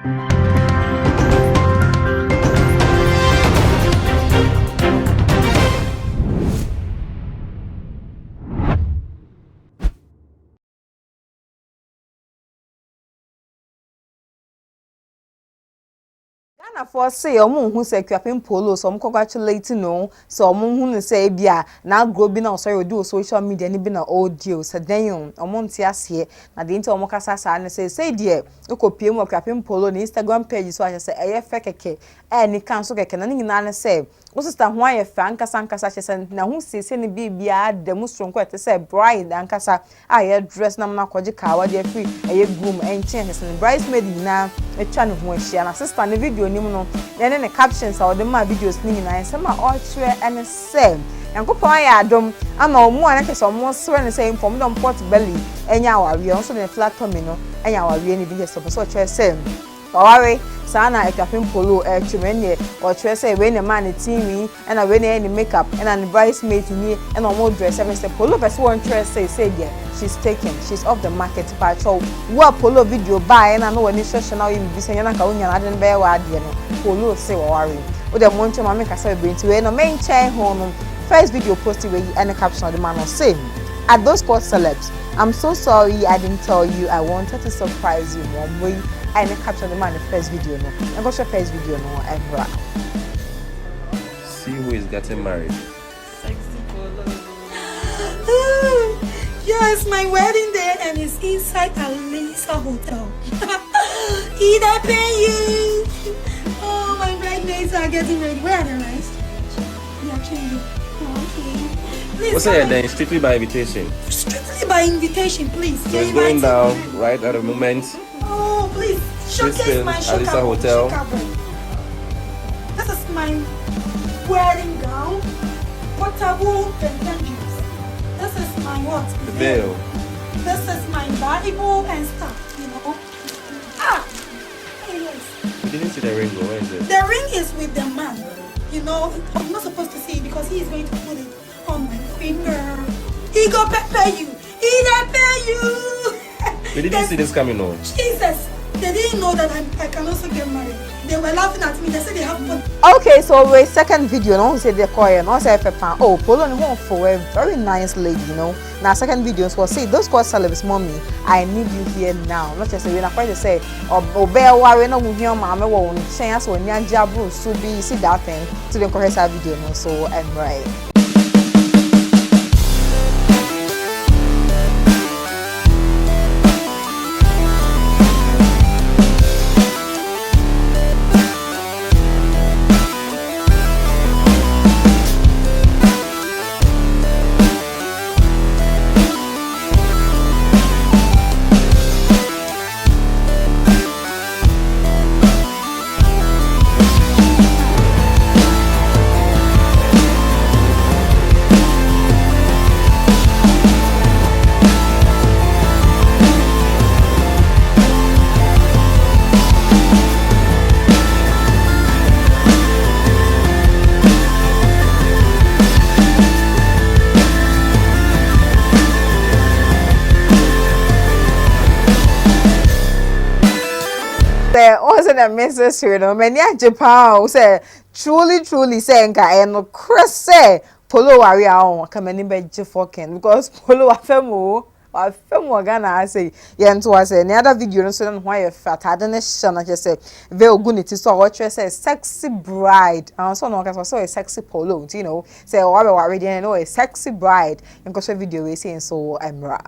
Ghana for say omo hu say Akuapem Poloo so congratulate no so omo hu say bia na grow bi na so do social media ni bi na audio so den omo nti ase na de nti omo kasa sa na say de Akuapem Akuapem Poloo ni Instagram page so a say eye fe keke ni kan so keke na nyina na say wo sister ho aye fa ankasa che na hu se ni bibia da mu stronko ete say bride ankasa aye dress na na kwaje kawa de free eye groom enchen che bridesmaid na etwa ne ho ahia na sister ne video nim no ne captions a de ma videos ni nyina se ma all share and say yankopon ya adom ama omu ana kese omu sere ne say inform don port belly enya awawe on so ne flat tummy no enya awawe ni bi so chere say Aware sana Akuapem Poloo chimene or chere say we ne man TV and we ne makeup and bridesmaid ni and omo dress Mr. Poloo person one chere say there she's taken, she's off the market by so what Poloo video buy and I know when it's now you be saying na ka unya na den be wa ade no Poloo say worry o de moncho ma make say be nti we no main chain ho no first video posted we and the caption of the man say at those court celebs I'm so sorry I didn't tell you I wanted to surprise you one way and the caption of the man the first video no and go show first video no and see who is getting married. Sexy Poloo. Yes, my wedding day and it's inside Alisa hotel. GhPage you. Oh, my bridesmaids are getting ready. Where are the rice? They are changing. Okay. Please. What's that then? Strictly by invitation. Strictly by invitation, please. So it's going down right at the moment. Oh, please. Showcase my Alisa hotel. This is my wedding gown. Portable and dangerous. This is my what? The veil. This is my Bible and stuff, you know. Ah! Yes. We didn't see the ring, though. Where is it? The ring is with the man. You know, I'm not supposed to see it because he is going to put it on my finger. He go pay you. GhPage you. We didn't see this coming on. Jesus. They didn't know that I can also get married. They were laughing at me. They said they have money. okay, so we second video no say the choir no say pepper oh Poloo no home for a very nice lady, you know. Now second video was say those court celebs mommy I need you here now. Not just say we na quite say obey worry no hu here mama wo no chen as oni anja bro so be see that thing to the correct video no so and right. Also the message you know many Japan say truly say nka no Chris say Poloo wari awon ka many be fucking because Poloo afemo Ghana say ye nto was any other video no so no why fat ade ne shana just say veil guniti so what say sexy bride and so no ka so a sexy Poloo you know say wari dey no a sexy bride nko so video we say so emra.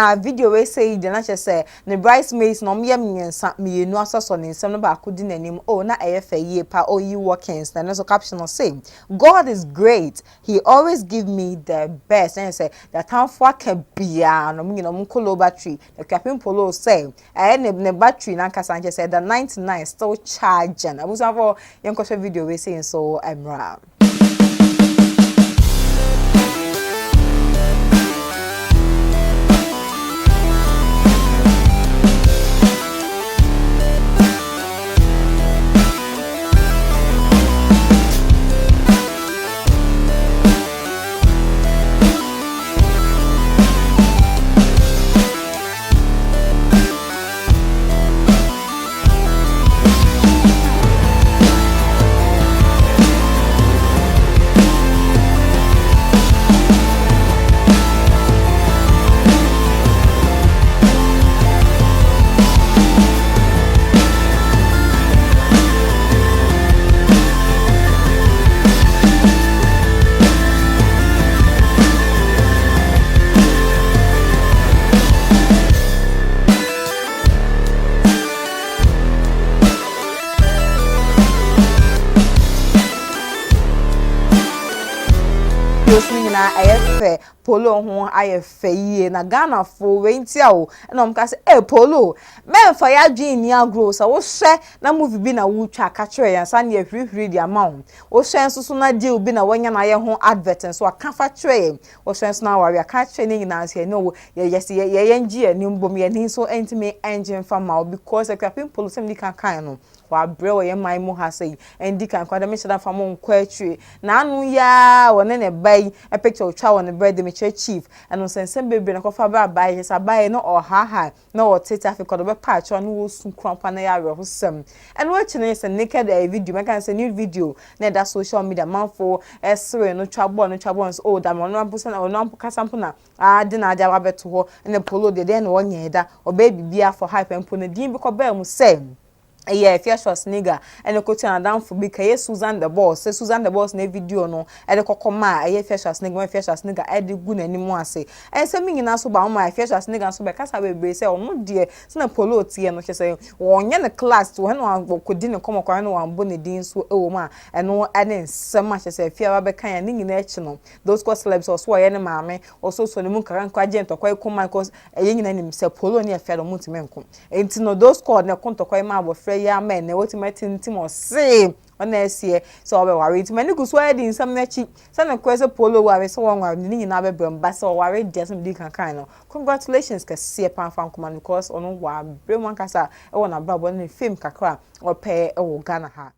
na video we say de na che say ne bridesmaids no me miensa me nu asoso ne nsem no ba akodi nanim oh na eyefa yie pa oh you workings na so caption no say God is great, he always give me the best. And say that time for can be no me no mkolo battery the Akuapem Poloo say ne battery na kasa nche say the 99 still charging. I was for young video we saying so emra. Na ayefe Poloo ho ayefe yie na Ghana fo we ntia o na omka se Poloo memfa ya dwen ni agro so wo hwe na movie bi na wo twa ka kire ya sa na hwihwiri di amount wo hwe nso so na deal bi na wonya na ye ho advert so aka fa kire wo hwe nso na wari aka kire ni nyina se no ye ngi ani mbom ye ni so entime engine farmer because Akuapem Poloo sem di kan no wa bre wo ye man mu ha sei endi kan kwada me cheda famo nkwa atwe na anu ya wone ne bai a picture twa wone bread me chief anu sensem bebe na kofa ba bai hesa bai no ohaha na o tete africa do be pa atwa no wo sun krampa na ya re hosam anu achi na yesa naked video me kan say new video na da social media manfo esre no twabo so o da mo no ampusa na no ampuka sampo na ade na aja wabeto ho na Poloo de na wonye da o ba bibia for hype empo na din bi ko ba mu say yeah, if you're nigga and the coach and down for because Susan the boss, say Susan the boss na video no, and the kokoma, if you're nigga, I did good anymore say. And say me in also about my if you're nigga so because I will say, oh no dear, so Poloo tea and say, one yan the class to when one could didn't come across no one bonny dean so oh ma, and no adding so much as if you're kind in national. Those course celebs or swear any mammy, also so the moon can quite gentle, quite come my cause a young name say Poloo near Fair Multimenco. And no those called no conto quite ma ya men na ultimate ntimo say ona esie so obe ware ntimo ni guso edi nsam na chi say na kwese Poloo ware so won ware ni nyina be brem ba so ware desem di kan no congratulations ka sie pan fan command because ono wa brem wan kasa e wona brabo na fame kakra ope e wo Ghana ha.